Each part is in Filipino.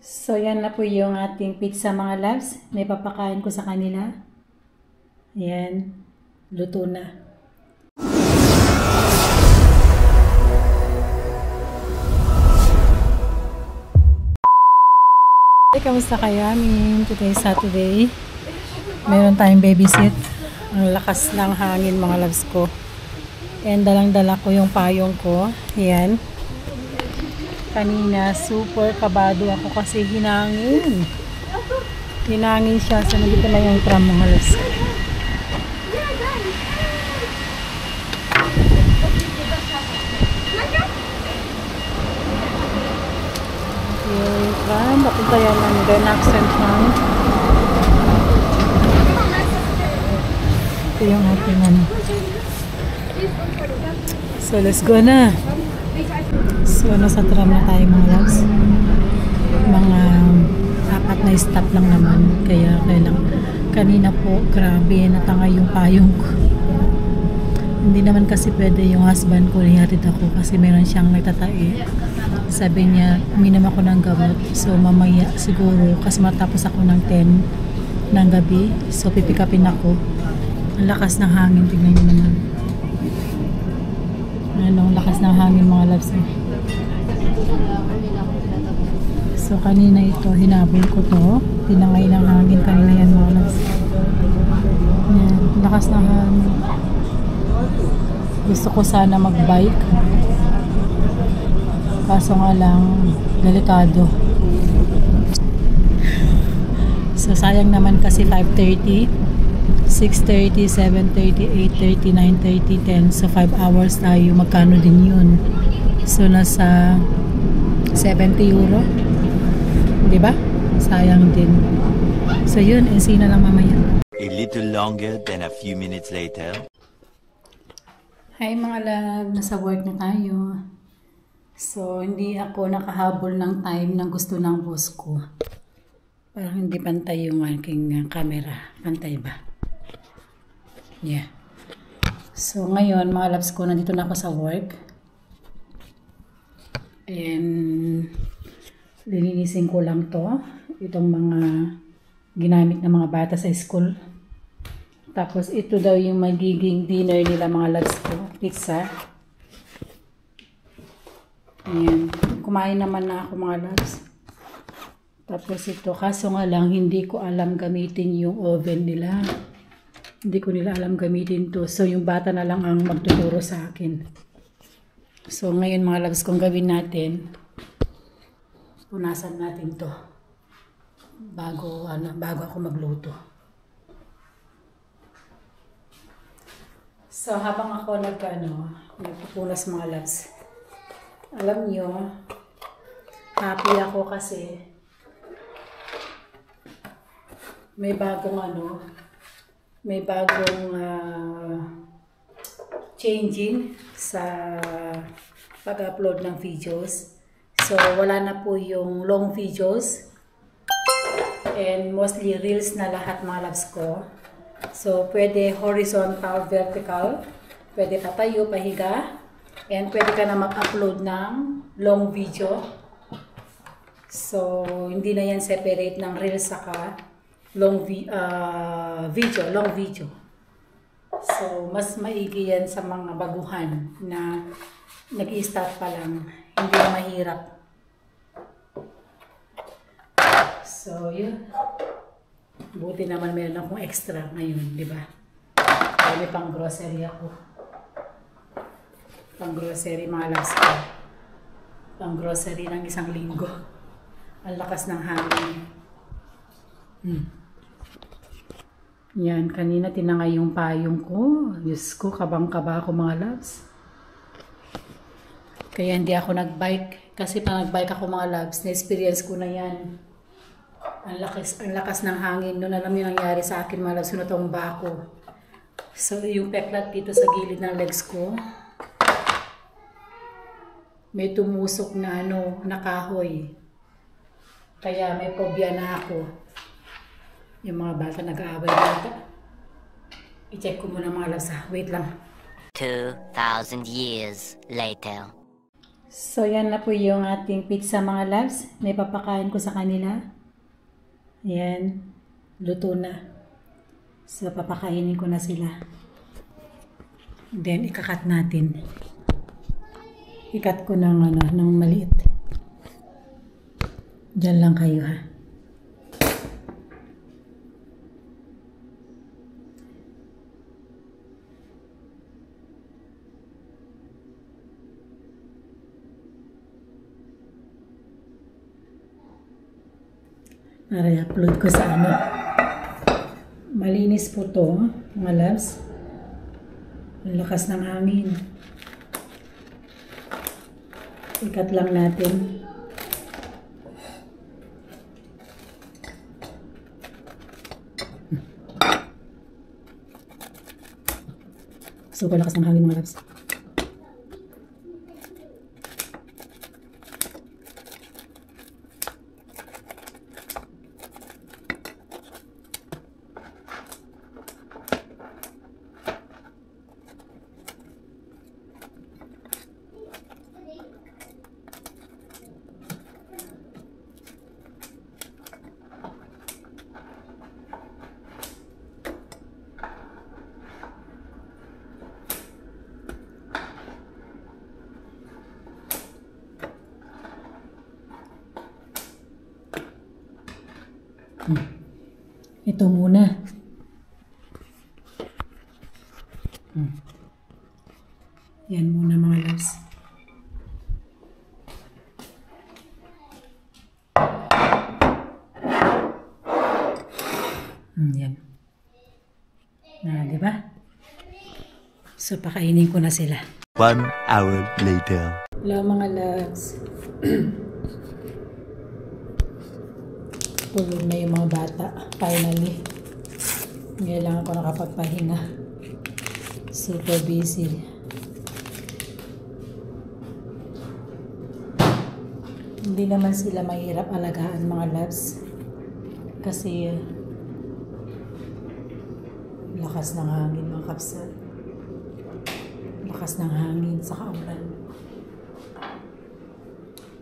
So, yan na po yung ating pizza mga loves. Na ipapakain ko sa kanila. Ayan. Luto na. Hey, kamusta kayo? Today Saturday. Meron tayong babysit. Ang lakas ng hangin mga loves ko. And dalang-dala ko yung payong ko. Ayan. Kanina, super kabado ako kasi hinangin. Hinangin siya. So, nandito na yung tram mga loves. Yung tram, papunta yan ng Denak Central. Ito yung ating ano. So, let's go na. So, nasa tram na tayo mga loves. Mga apat na stop lang naman. Kaya kailang kanina po, grabe, natangay yung payong ko. Hindi naman kasi pwede yung husband ko, nihatid ako kasi meron siyang nagtatae. Sabi niya, uminom ako ng gamot. So, mamaya siguro, kasi matapos ako ng 10 ng gabi. So, pipikapin ako. Ang lakas ng hangin, tignan niyo naman. Ang lakas ng hangin mga loves. So, kanina ito, hinabol ko to. Tinangay ng hangin kanina yan mga loves. Yan, lakas ng hangin. Gusto ko sana mag-bike. Kaso nga lang, delikado. So, sayang naman kasi 5:30, 6:30, 7:30, 8:30, 9:30, 10. So, 5 hours tayo. Magkano din yun? So, nasa 70 euro. Diba? Sayang din. So, yun. See na lang mamaya. A little longer than a few minutes later. Hi mga love. Nasa work na tayo. So, hindi ako nakahabol ng time ng gusto ng boss ko. Parang hindi pantay yung aking camera. Pantay ba? Yeah. So, ngayon, mga loves ko, nandito na ako sa work. And, lilinisin ko lang to. Itong mga ginamit ng mga bata sa school. Tapos, ito daw yung magiging dinner nila mga loves ko. Pizza. Ayan. Kumain naman na ako mga loves. Tapos ito, kaso nga lang, hindi ko alam gamitin yung oven nila. Hindi ko nila alam gamitin to. So, yung bata na lang ang magtuturo sa akin. So, ngayon mga loves, kung gawin natin, punasan natin to. Bago ako magluto. So, habang ako nagpupunas mga loves, alam nyo, happy ako kasi may bagong changing sa pag-upload ng videos. So, wala na po yung long videos and mostly reels na lahat mga loves ko. So, pwede horizontal, vertical, pwede patayo, pahiga, and pwede ka na mag-upload ng long video. So, hindi na yan separate ng reels saka long video. So, mas maigi yan sa mga baguhan na nag-i-start pa lang. Hindi na mahirap. So, yun. Buti naman meron akong extra ngayon, di ba? May pang grocery ako. Pang grocery mga loves ko. Pang grocery ng isang linggo. Ang lakas ng hangin. Yan, kanina tinangay yung payong ko. Diyos ko, kabang-kaba ako mga loves. Kaya hindi ako nag-bike. Kasi pag nag-bike ako mga loves, na-experience ko na yan. Ang lakas ng hangin. Noon alam yung nangyari sa akin mga loves, sinutumba ako. So, yung peklat dito sa gilid ng legs ko, may tumusok na na kahoy. Kaya may phobia na ako. Yung mga bata nag-aaway dito. I-check ko muna mga loves. Wait lang. 2,000 years later. So, yan na po yung ating pizza mga loves. May papakain ko sa kanila. Ayan. Luto na. So, papakainin ko na sila. Then, ikakat natin. Ikat ko ng maliit. Diyan lang kayo ha. Para i-upload ko sa Malinis po to, mga loves. Ang lakas ng hangin. Ikat lang natin. Super lakas ng hangin mga loves. Ito muna. Yan muna mga loves. Yan. Diba? So, pakainin ko na sila. 1 hour later. Hello mga loves. Tulog na yung mga bata. Finally. Ngayon lang ako nakapagpahinga. Super busy. Hindi naman sila mahirap alagaan mga loves. Kasi lakas ng hangin mga kapsat. Lakas ng hangin sa kaulan.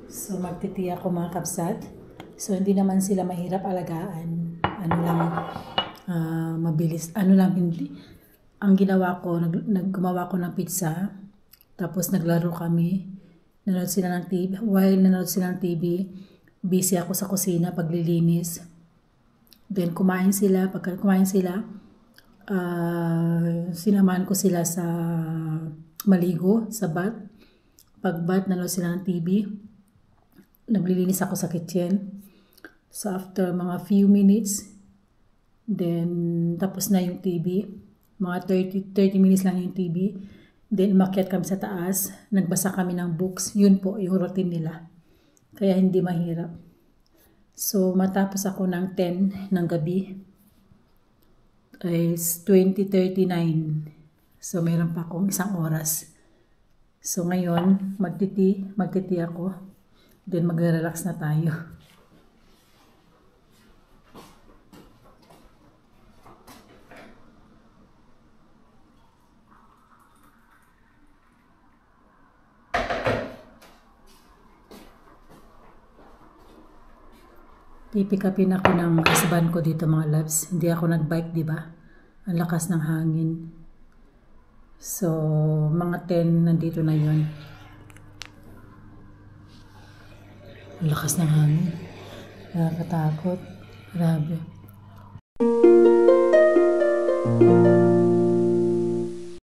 So magtitiya ako mga kapsat. So, hindi naman sila mahirap alagaan. Ano lang, mabilis. Ano lang, hindi. Ang ginawa ko, gumawa ko ng pizza. Tapos, naglaro kami. Nanood sila ng TV. While nanood sila ng TV, busy ako sa kusina, paglilinis. Then, kumain sila. Pagka kumain sila, sinamahan ko sila sa maligo, sa bath. Pag bath, nanood sila ng TV. Naglilinis ako sa kitchen. So, after mga few minutes, then, tapos na yung TV. Mga 30 minutes lang yung TV. Then, umakyat kami sa taas. Nagbasa kami ng books. Yun po, yung routine nila. Kaya, hindi mahirap. So, matapos ako ng 10 ng gabi, is 20:39. So, meron pa akong 1 oras. So, ngayon, magtiti ako. Then, magre-relax na tayo. Pipikapin ako ng husband ko dito mga loves. Hindi ako nagbike, di ba? Ang lakas ng hangin. So, mga 10 nandito na yon. Ang lakas ng hangin. Nakakatakot. Grabe.